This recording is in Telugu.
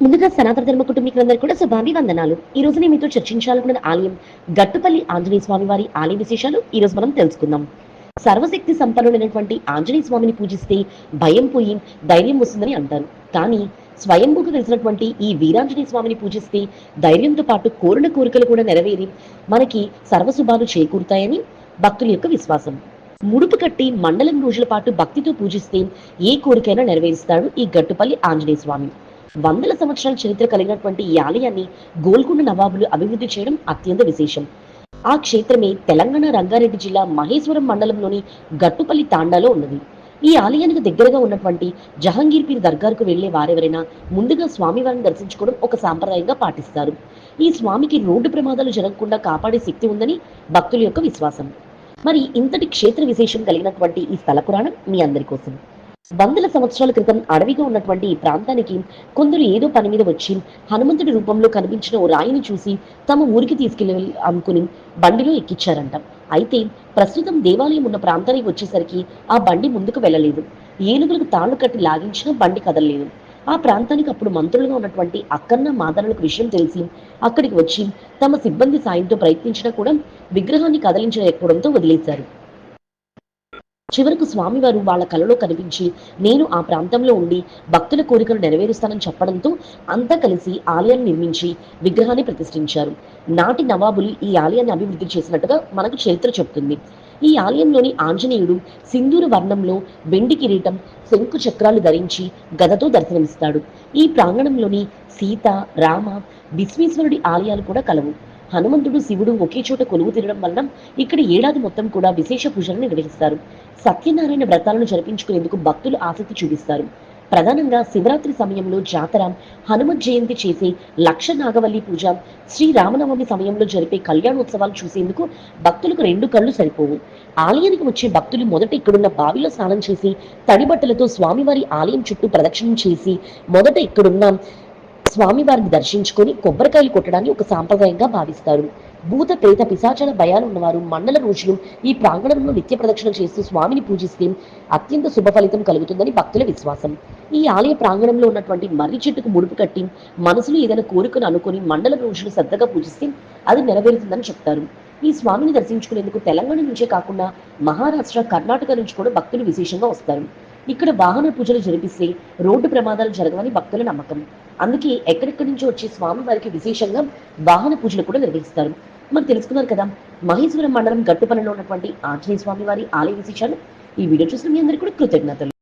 ముందుగా సనాతన ధర్మ కుటుంబీకులందరూ కూడా శుభాభివందనాలు. ఈ రోజు నేను మీతో చర్చించాలనుకున్న ఆలయం గట్టుపల్లి ఆంజనేయ స్వామి వారి ఆలయ విశేషాలు ఈ రోజు మనం తెలుసుకుందాం. సర్వశక్తి సంపన్నుడైనటువంటి ఆంజనేయ స్వామిని పూజిస్తే భయం పోయి ధైర్యం వస్తుందని అంటారు. కానీ స్వయంభూగా వెలిసినటువంటి ఈ వీరాంజనేయ స్వామిని పూజిస్తే ధైర్యంతో పాటు కోరిన కోరికలు కూడా నెరవేరి మనకి సర్వశుభాలు చేకూరుతాయని భక్తుల యొక్క విశ్వాసం. ముడుపు కట్టి మండలం రోజుల పాటు భక్తితో పూజిస్తే ఏ కోరికైనా నెరవేరుస్తాడు ఈ గట్టుపల్లి ఆంజనేయ స్వామి. వందల సంవత్సరాల చరిత్ర కలిగినటువంటి ఈ ఆలయాన్ని గోల్కొండ నవాబులు అభివృద్ధి చేయడం అత్యంత విశేషం. ఆ క్షేత్రమే తెలంగాణ రంగారెడ్డి జిల్లా మహేశ్వరం మండలంలోని గట్టుపల్లి తాండాలో ఉన్నది. ఈ ఆలయానికి దగ్గరగా ఉన్నటువంటి జహంగీర్ పీర్ దర్గాకు వెళ్లే వారెవరైనా ముందుగా స్వామివారిని దర్శించుకోవడం ఒక సాంప్రదాయంగా పాటిస్తారు. ఈ స్వామికి రోడ్డు ప్రమాదాలు జరగకుండా కాపాడే శక్తి ఉందని భక్తుల యొక్క విశ్వాసం. మరి ఇంతటి క్షేత్ర విశేషం కలిగినటువంటి ఈ స్థల పురాణం మీ అందరి కోసం. వందల సంవత్సరాల క్రితం అడవిగా ఉన్నటువంటి ఈ ప్రాంతానికి కొందరు ఏదో పని మీద వచ్చి హనుమంతుడి రూపంలో కనిపించిన ఓ రాయిని చూసి తమ ఊరికి తీసుకెళ్లి అనుకుని బండిలో ఎక్కించారంట. అయితే ప్రస్తుతం దేవాలయం ఉన్న ప్రాంతానికి వచ్చేసరికి ఆ బండి ముందుకు వెళ్ళలేదు. ఏనుగులకు తాళ్లు కట్టి లాగించినా బండి కదలలేదు. ఆ ప్రాంతానికి అప్పుడు మంత్రులుగా ఉన్నటువంటి అక్కన్న మాదనలకు విషయం తెలిసి అక్కడికి వచ్చి తమ సిబ్బంది సాయంతో ప్రయత్నించినా కూడా విగ్రహాన్ని కదలించలేకపోవడంతో వదిలేశారు. చివరకు స్వామివారు వాళ్ళ కలలో కనిపించి నేను ఆ ప్రాంతంలో ఉండి భక్తుల కోరికలు నెరవేరుస్తానని చెప్పడంతో అంతా కలిసి ఆలయాన్ని నిర్మించి విగ్రహాన్ని ప్రతిష్ఠించారు. నాటి నవాబులు ఈ ఆలయాన్ని అభివృద్ధి చేసినట్టుగా మనకు చరిత్ర చెప్తుంది. ఈ ఆలయంలోని ఆంజనేయుడు సింధూర వర్ణంలో వెండి కిరీటం, శంకు చక్రాలు ధరించి గదతో దర్శనమిస్తాడు. ఈ ప్రాంగణంలోని సీత, రామ, విశ్వేశ్వరుడి ఆలయాలు కూడా కలవు. హనుమంతుడు, శివుడు ఒకే చోట కొలువు తీరడం వలన ఇక్కడ ఏడాది మొత్తం కూడా విశేష పూజలు నిర్వహిస్తారు. సత్యనారాయణ వ్రతాలను జరిపించుకునేందుకు భక్తులు ఆసక్తి చూపిస్తారు. ప్రధానంగా శివరాత్రి సమయంలో జాతర, హనుమత్ జయంతి చేసే లక్ష నాగవల్లి పూజ, శ్రీరామనవమి సమయంలో జరిపే కళ్యాణోత్సవాలు చూసేందుకు భక్తులకు రెండు కళ్ళు సరిపోవు. ఆలయానికి వచ్చే భక్తులు మొదట ఇక్కడున్న బావిలో స్నానం చేసి తడి బట్టలతో స్వామివారి ఆలయం చుట్టూ ప్రదక్షిణం చేసి మొదట ఇక్కడున్న స్వామివారిని దర్శించుకొని కొబ్బరికాయలు కొట్టడాన్ని ఒక సాంప్రదాయంగా భావిస్తారు. భూత ప్రేత పిశాచాల భయాలు ఉన్నవారు మండల రోజులు ఈ ప్రాంగణంలో నిత్య ప్రదక్షిణ చేస్తూ స్వామిని పూజిస్తే అత్యంత శుభ ఫలితం కలుగుతుందని భక్తుల విశ్వాసం. ఈ ఆలయ ప్రాంగణంలో ఉన్నటువంటి మర్రి చెట్టుకు ముడుపు కట్టి మనసులో ఏదైనా కోరికను అనుకుని మండల రోజులు శ్రద్ధగా పూజిస్తే అది నెరవేరుతుందని చెప్తారు. ఈ స్వామిని దర్శించుకునేందుకు తెలంగాణ నుంచే కాకుండా మహారాష్ట్ర, కర్ణాటక నుంచి కూడా భక్తులు విశేషంగా వస్తారు. ఇక్కడ వాహన పూజలు జరిపిస్తే రోడ్డు ప్రమాదాలు జరగవని భక్తుల నమ్మకం. అందుకే ఎక్కడెక్కడి నుంచో వచ్చే స్వామి వారికి విశేషంగా వాహన పూజలు కూడా నిర్వహిస్తారు. మరి తెలుసుకున్నారు కదా మహేశ్వరం మండలం గట్టుపల్లిలో ఉన్నటువంటి ఆంజనేయ స్వామి వారి ఆలయ విశేషాలు. ఈ వీడియో చూసిన మీ అందరికీ కూడా కృతజ్ఞతలు.